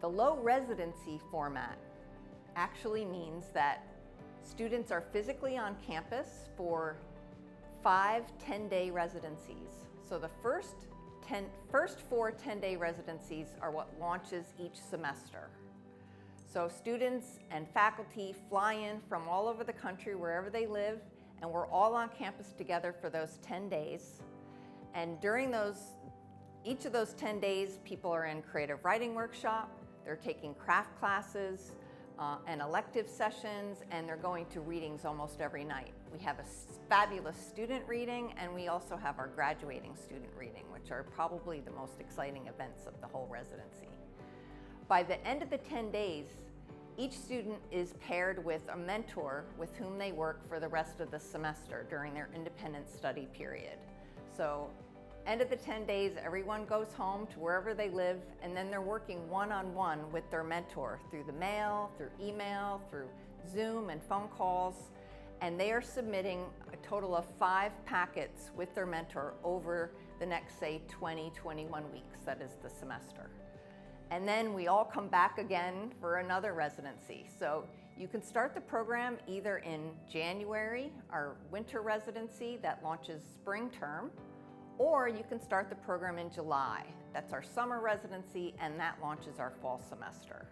The low-residency format actually means that students are physically on campus for 5 10-day residencies. So the first 4 10-day residencies are what launches each semester. So students and faculty fly in from all over the country, wherever they live, and we're all on campus together for those 10 days. And during each of those 10 days, people are in creative writing workshop, they're taking craft classes, and elective sessions, and they're going to readings almost every night. We have a fabulous student reading, and we also have our graduating student reading, which are probably the most exciting events of the whole residency. By the end of the 10 days, each student is paired with a mentor with whom they work for the rest of the semester during their independent study period. So, end of the 10 days, everyone goes home to wherever they live, and then they're working one-on-one with their mentor through the mail, through email, through Zoom and phone calls, and they are submitting a total of 5 packets with their mentor over the next, say, 21 weeks, that is the semester. And then we all come back again for another residency. So you can start the program either in January, our winter residency that launches spring term, or you can start the program in July. That's our summer residency, and that launches our fall semester.